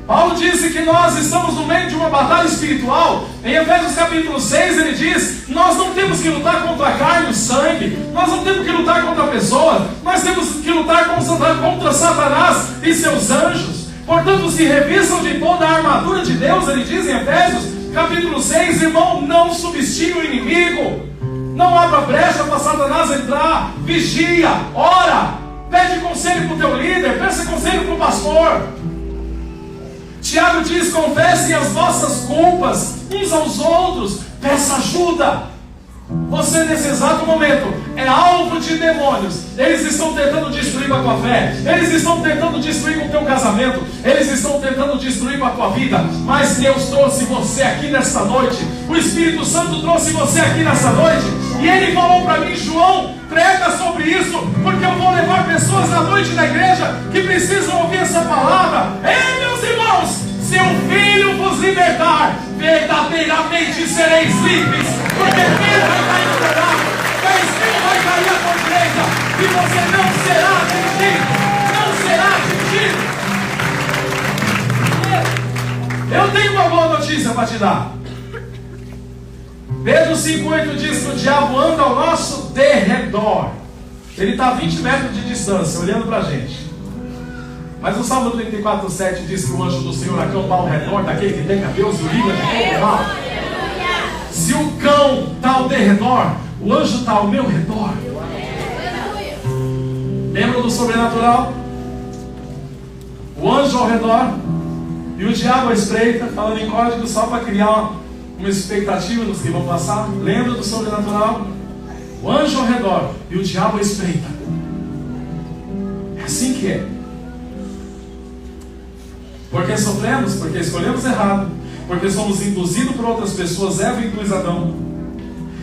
Paulo disse que nós estamos no meio de uma batalha espiritual. Em Efésios capítulo 6 ele diz: nós não temos que lutar contra a carne e o sangue, nós não temos que lutar contra pessoas, nós temos que lutar contra Satanás e seus anjos. Portanto, se revistam de toda a armadura de Deus. Ele diz em Efésios capítulo 6, irmão, não subestime o inimigo. Não abra brecha para Satanás entrar. Vigia, ora, pede conselho para o teu líder, peça conselho para o pastor. Tiago diz: confessem as vossas culpas uns aos outros, peça ajuda. Você nesse exato momento é alvo de demônios. Eles estão tentando destruir com a tua fé, eles estão tentando destruir com o teu casamento, eles estão tentando destruir com a tua vida. Mas Deus trouxe você aqui nesta noite. O Espírito Santo trouxe você aqui nesta noite. E ele falou para mim: João, prega sobre isso, porque eu vou levar pessoas na noite da igreja que precisam ouvir essa palavra. Ei, meus irmãos, se o Filho vos libertar, verdadeiramente sereis livres. Porque Filho vai cair no pecado, mas Filho vai cair à tua direita, e você não será atingido. Não será atingido. Eu tenho uma boa notícia para te dar. Pedro 5,8 diz que o diabo anda ao nosso derredor. Ele está a 20 metros de distância, olhando para a gente. Mas o Salmo 34,7 diz que o anjo do Senhor acampa ao redor daquele que tem Deus e o livra de todo mal. Se o cão está ao derredor, o anjo está ao meu redor. Lembra do sobrenatural? O anjo ao redor e o diabo à espreita, falando em código só para criar uma expectativa nos que vão passar. Lembra do sobrenatural? O anjo ao redor e o diabo à espreita. É assim que é. Porque sofremos, porque escolhemos errado, porque somos induzidos por outras pessoas, Eva induz Adão,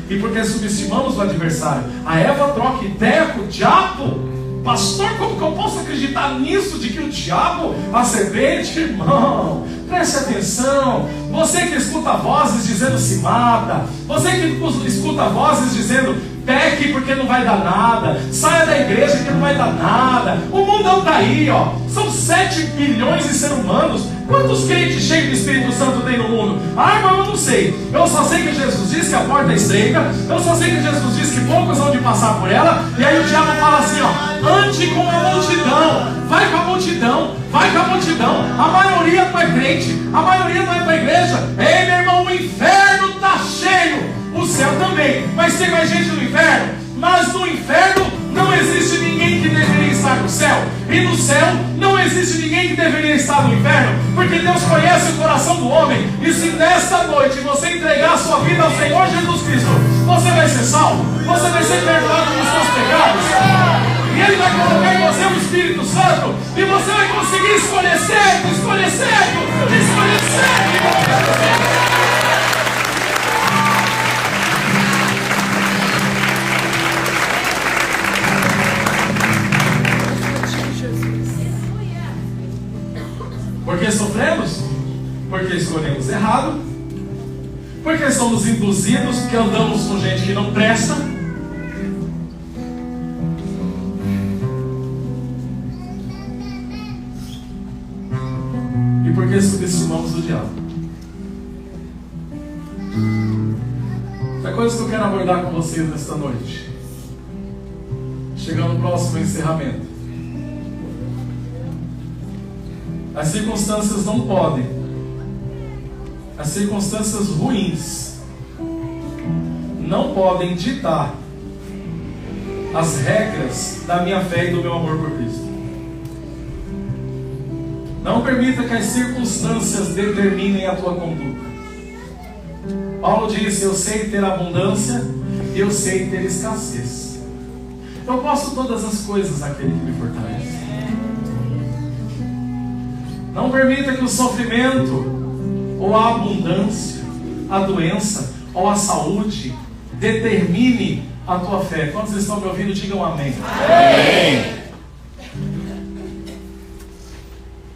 e porque subestimamos o adversário. A Eva troca ideia com o diabo. Pastor, como que eu posso acreditar nisso? De que o diabo, a serpente, irmão, preste atenção. Você que escuta vozes dizendo se mata, você que escuta vozes dizendo peque porque não vai dar nada, saia da igreja que não vai dar nada. O mundão está aí, ó. São 7 bilhões de seres humanos. Quantos crentes cheios do Espírito Santo tem no mundo? Ah, irmão, eu não sei. Eu só sei que Jesus disse que a porta é estreita. Eu só sei que Jesus disse que poucos vão de passar por ela. E aí o diabo fala assim, ó: ande com a multidão. Vai com a multidão. Vai com a multidão. A maioria não é crente. A maioria não é para a igreja. Ei, meu irmão, o inferno está cheio. O céu também. Mas tem mais gente no inferno. Mas no inferno não existe ninguém que deveria estar no céu. E no céu não existe ninguém que deveria estar no inferno. Porque Deus conhece o coração do homem. E se nesta noite você entregar a sua vida ao Senhor Jesus Cristo, você vai ser salvo. Você vai ser perdoado dos seus pecados. E Ele vai colocar em você o Espírito Santo. E você vai conseguir escolher certo, escolher certo, escolher certo. Porque sofremos, porque escolhemos errado, porque somos induzidos, porque andamos com gente que não presta, e porque subestimamos o diabo. É coisa que eu quero abordar com vocês nesta noite, chegando ao próximo encerramento. As circunstâncias não podem, as circunstâncias ruins não podem ditar as regras da minha fé e do meu amor por Cristo. Não permita que as circunstâncias determinem a tua conduta. Paulo disse: eu sei ter abundância e eu sei ter escassez. Eu posso todas as coisas naquele que me fortalece. Não permita que o sofrimento, ou a abundância, a doença, ou a saúde determine a tua fé. Quantos estão me ouvindo? Digam amém. Amém.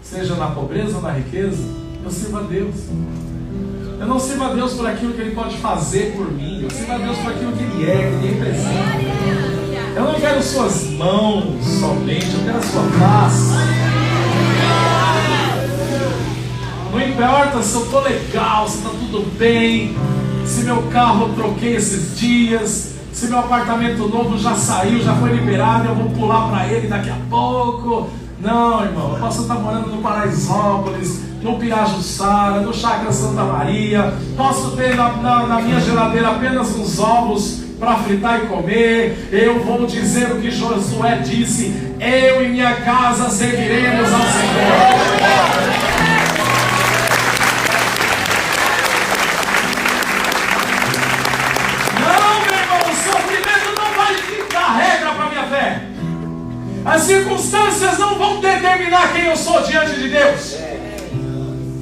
Seja na pobreza ou na riqueza, eu sirvo a Deus. Eu não sirvo a Deus por aquilo que Ele pode fazer por mim. Eu sirvo a Deus por aquilo que Ele é, que Ele representa. Eu não quero suas mãos somente, eu quero a sua face. Não importa se eu estou legal, se está tudo bem, se meu carro eu troquei esses dias, se meu apartamento novo já saiu, já foi liberado, eu vou pular para ele daqui a pouco. Não, irmão, eu posso estar morando no Paraisópolis, no Pirajussara, no Chácara Santa Maria, posso ter na minha geladeira apenas uns ovos para fritar e comer. Eu vou dizer o que Josué disse: eu e minha casa serviremos ao Senhor. As circunstâncias não vão determinar quem eu sou diante de Deus,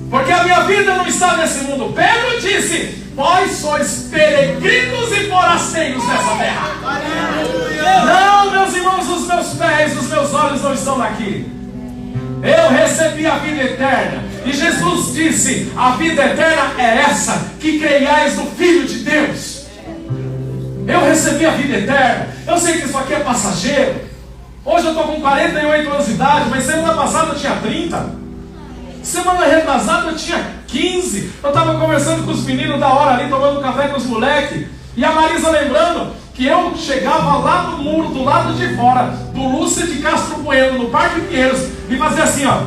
porque a minha vida não está nesse mundo. Pedro disse: vós sois peregrinos e forasteiros nessa terra. Não, meus irmãos, os meus pés, os meus olhos não estão aqui. Eu recebi a vida eterna, e Jesus disse: a vida eterna é essa, que creiais no Filho de Deus. Eu recebi a vida eterna. Eu sei que isso aqui é passageiro. Hoje eu estou com 48 anos de idade, mas semana passada eu tinha 30. Semana retrasada eu tinha 15. Eu estava conversando com os meninos da hora ali, tomando café com os moleques. E a Marisa lembrando que eu chegava lá no muro, do lado de fora, do Lúcia de Castro Bueno, no Parque Pinheiros, e fazia assim, ó.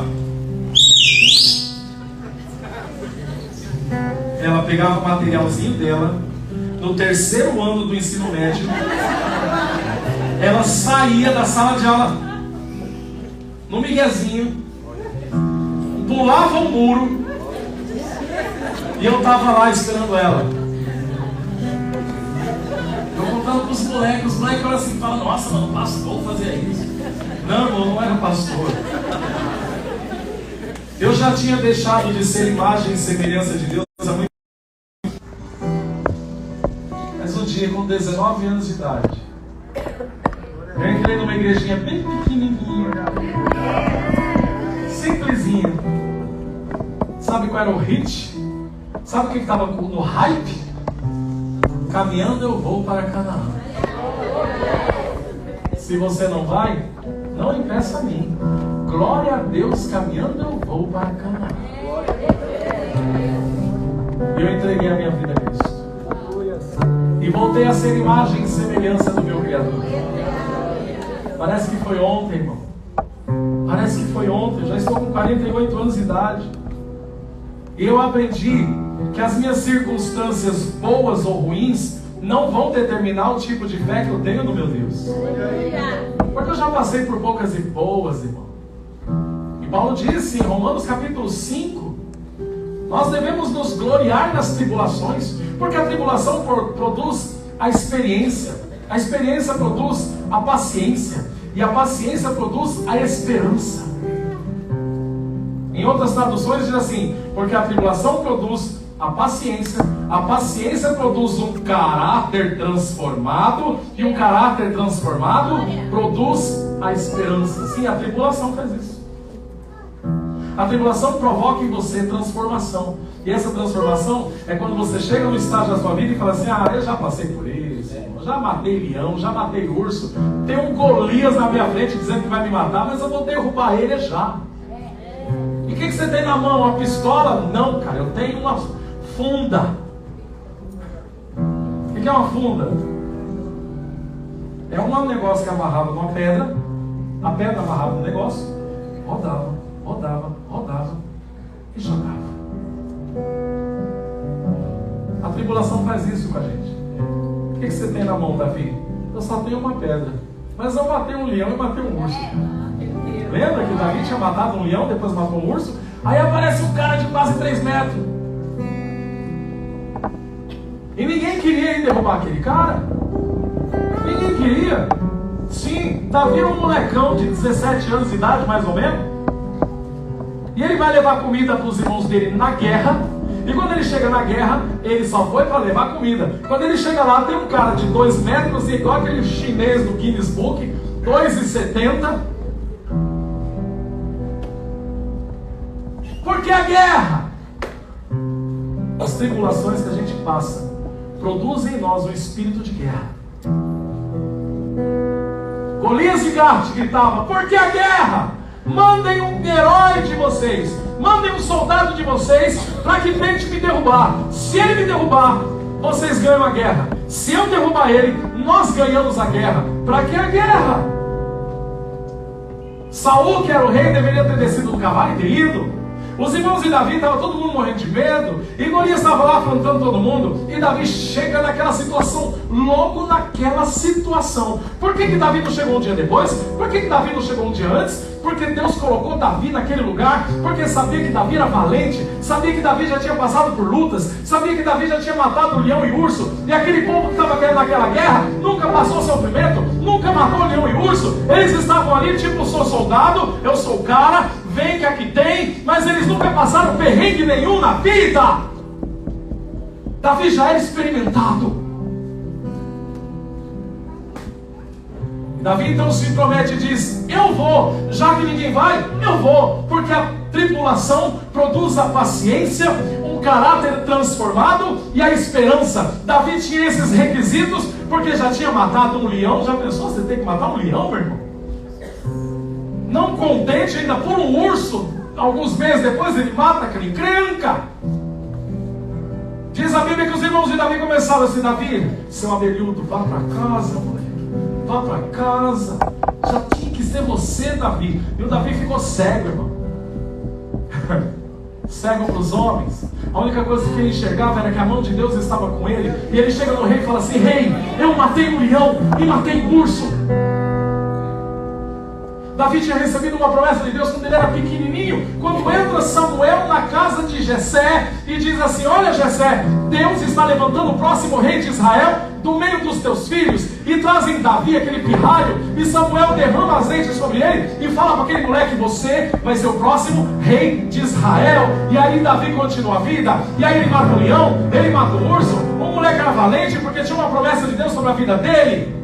Ela pegava o materialzinho dela, no terceiro ano do ensino médio, ela saía da sala de aula, no miguezinho, pulava o muro, e eu estava lá esperando ela. Eu contando para os moleques falam assim, nossa, mano, o pastor fazia isso. Não era pastor. Eu já tinha deixado de ser imagem e semelhança de Deus há muito tempo. Mas um dia, com 19 anos de idade, eu entrei numa igrejinha bem pequenininha, simplesinha. Sabe qual era o hit? Sabe o que estava no hype? Caminhando eu vou para Canaã. Se você não vai, não impeça a mim. Glória a Deus, caminhando eu vou para Canaã. E eu entreguei a minha vida a Cristo. E voltei a ser imagem e semelhança do meu Criador. Parece que foi ontem, irmão. Parece que foi ontem. Eu já estou com 48 anos de idade. E eu aprendi que as minhas circunstâncias boas ou ruins não vão determinar o tipo de fé que eu tenho no meu Deus. Porque eu já passei por poucas e boas, irmão. E Paulo disse em Romanos capítulo 5, nós devemos nos gloriar nas tribulações, porque a tribulação produz a experiência produz a paciência, e a paciência produz a esperança. Em outras traduções diz assim, porque a tribulação produz a paciência produz um caráter transformado, e um caráter transformado produz a esperança. Sim, a tribulação faz isso. A tribulação provoca em você transformação. E essa transformação é quando você chega no estágio da sua vida e fala assim, eu já passei por isso, já matei leão, já matei urso, tem um Golias na minha frente dizendo que vai me matar, mas eu vou derrubar ele já. E o que você tem na mão? Uma pistola? Não, cara, eu tenho uma funda. O que é uma funda? É um negócio que amarrava numa pedra, a pedra amarrava no negócio, rodava e jogava. A tribulação faz isso com a gente. O que você tem na mão, Davi? Eu só tenho uma pedra, mas eu matei um leão e matei um urso. Lembra que Davi tinha matado um leão, depois matou um urso? Aí aparece um cara de quase 3 metros. E ninguém queria ir derrubar aquele cara. Ninguém queria. Sim, Davi era um molecão de 17 anos de idade, mais ou menos. E ele vai levar comida para os irmãos dele na guerra. E quando ele chega na guerra, ele só foi para levar comida. Quando ele chega lá, tem um cara de 2 metros, igual aquele chinês do Guinness Book, 2,70. Porque a guerra, as tribulações que a gente passa, produzem em nós um espírito de guerra. Golias de Gate gritava, porque a guerra? Mandem um herói de vocês, mandem um soldado de vocês, para que tente me derrubar. Se ele me derrubar, vocês ganham a guerra. Se eu derrubar ele, nós ganhamos a guerra. Para que a guerra? Saul, que era o rei, deveria ter descido do cavalo e ter ido. Os irmãos de Davi estavam todo mundo morrendo de medo, e Golias estava lá afrontando todo mundo, e Davi chega naquela situação, logo naquela situação. Por que Davi não chegou um dia depois? Por que Davi não chegou um dia antes? Porque Deus colocou Davi naquele lugar, porque sabia que Davi era valente, sabia que Davi já tinha passado por lutas, sabia que Davi já tinha matado o leão e o urso, e aquele povo que estava naquela guerra nunca passou sofrimento, nunca matou o leão e o urso. Eles estavam ali tipo, sou soldado, eu sou o cara, vem que aqui tem, mas eles nunca passaram perrengue nenhum na vida. Davi já era experimentado. Davi então se intromete e diz, eu vou, já que ninguém vai, eu vou, porque a tribulação produz a paciência, um caráter transformado e a esperança. Davi tinha esses requisitos, porque já tinha matado um leão. Já pensou, você tem que matar um leão, meu irmão? Não contente ainda por um urso. alguns meses depois ele mata aquele encrenca. Diz a Bíblia que os irmãos de Davi começaram assim: Davi, seu abelhudo, vá para casa, moleque, vá para casa. Já tinha que ser você, Davi. E o Davi ficou cego, irmão. Cego para os homens. A única coisa que ele enxergava era que a mão de Deus estava com ele. E ele chega no rei e fala assim: rei, eu matei um leão e matei um urso. Davi tinha recebido uma promessa de Deus quando ele era pequenininho. Quando entra Samuel na casa de Jessé e diz assim: olha, Jessé, Deus está levantando o próximo rei de Israel do meio dos teus filhos. E trazem Davi, aquele pirralho, e Samuel derrama azeite sobre ele e fala para aquele moleque: você vai ser o próximo rei de Israel. E aí Davi continua a vida. E aí ele mata o leão, ele mata o urso. O moleque era valente porque tinha uma promessa de Deus sobre a vida dele.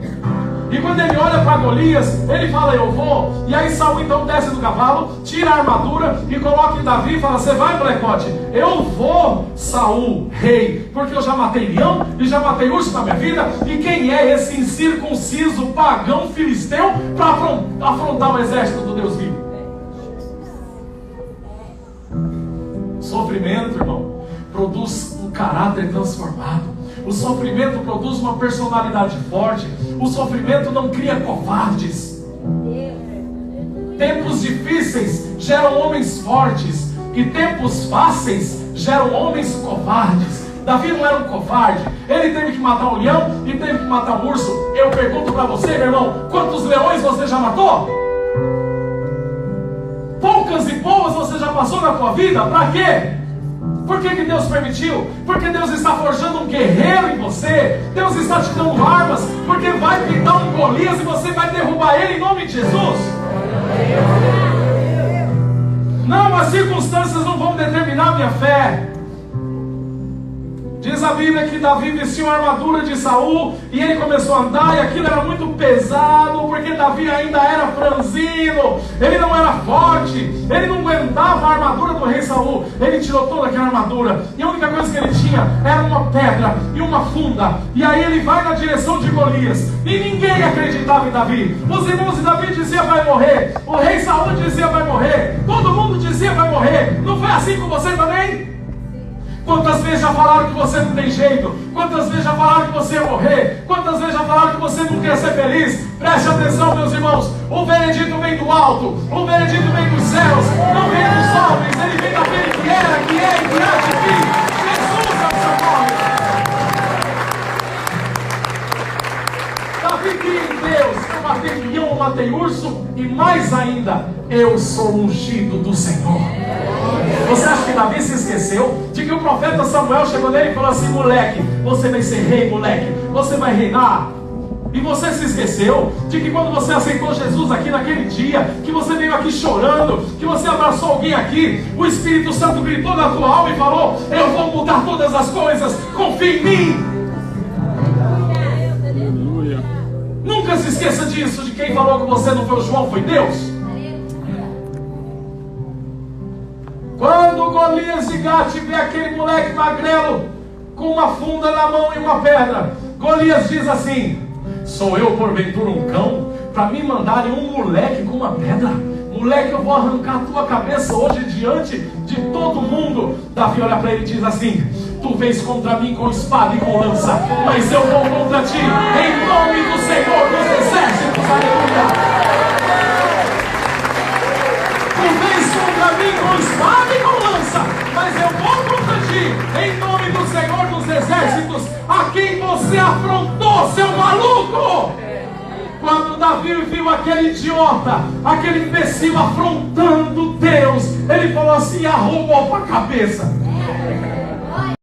E quando ele olha para Golias, ele fala: eu vou. E aí Saul então desce do cavalo, tira a armadura e coloca em Davi e fala: você vai, molecote? Eu vou, Saul, rei, porque eu já matei leão e já matei urso na minha vida. E quem é esse incircunciso pagão filisteu para afrontar o exército do Deus vivo? Sofrimento, irmão, produz um caráter transformado. O sofrimento produz uma personalidade forte. O sofrimento não cria covardes. Tempos difíceis geram homens fortes, e tempos fáceis geram homens covardes. Davi não era um covarde. Ele teve que matar um leão e teve que matar um urso. Eu pergunto para você, meu irmão, quantos leões você já matou? Poucas e boas você já passou na tua vida? Para quê? Por que Deus permitiu? Porque Deus está forjando um guerreiro em você. Deus está te dando armas, porque vai pintar um Golias e você vai derrubar ele em nome de Jesus. Não, as circunstâncias não vão determinar minha fé. Diz a Bíblia que Davi vestiu a armadura de Saul e ele começou a andar, e aquilo era muito pesado, porque Davi ainda era franzino, ele não era forte, ele não aguentava a armadura do rei Saul. Ele tirou toda aquela armadura e a única coisa que ele tinha era uma pedra e uma funda. E aí ele vai na direção de Golias e ninguém acreditava em Davi. Os irmãos de Davi diziam: vai morrer. O rei Saul dizia: vai morrer. Todo mundo dizia: vai morrer. Não foi assim com você também? Quantas vezes já falaram que você não tem jeito? Quantas vezes já falaram que você ia morrer? Quantas vezes já falaram que você não quer ser feliz? Preste atenção, meus irmãos. O veredito vem do alto. O veredito vem dos céus. Não vem dos homens. Ele vem daquele que era, que é e que há de vir. Jesus é o seu nome. Davi cria em Deus: eu matei leão, eu matei urso, e mais ainda, eu sou ungido do Senhor. Você acha que Davi se esqueceu de que o profeta Samuel chegou nele e falou assim: moleque, você vai ser rei, moleque, você vai reinar? E você se esqueceu de que quando você aceitou Jesus aqui naquele dia, que você veio aqui chorando, que você abraçou alguém aqui, o Espírito Santo gritou na tua alma e falou: eu vou mudar todas as coisas, confia em mim. Aleluia. Nunca se esqueça disso, de quem falou com você não foi o João, foi Deus. Quando Golias de Gate vê aquele moleque magrelo com uma funda na mão e uma pedra, Golias diz assim: sou eu porventura um cão para me mandarem um moleque com uma pedra? Moleque, eu vou arrancar a tua cabeça hoje diante de todo mundo. Davi olha para ele e diz assim: tu vens contra mim com espada e com lança, mas eu vou contra ti em nome do Senhor dos exércitos. Aleluia. Contra mim com espada e com lança, mas eu vou contra ti em nome do Senhor dos exércitos, a quem você afrontou, seu maluco. Quando Davi viu aquele idiota, aquele imbecil afrontando Deus, ele falou assim: arrumou para a cabeça.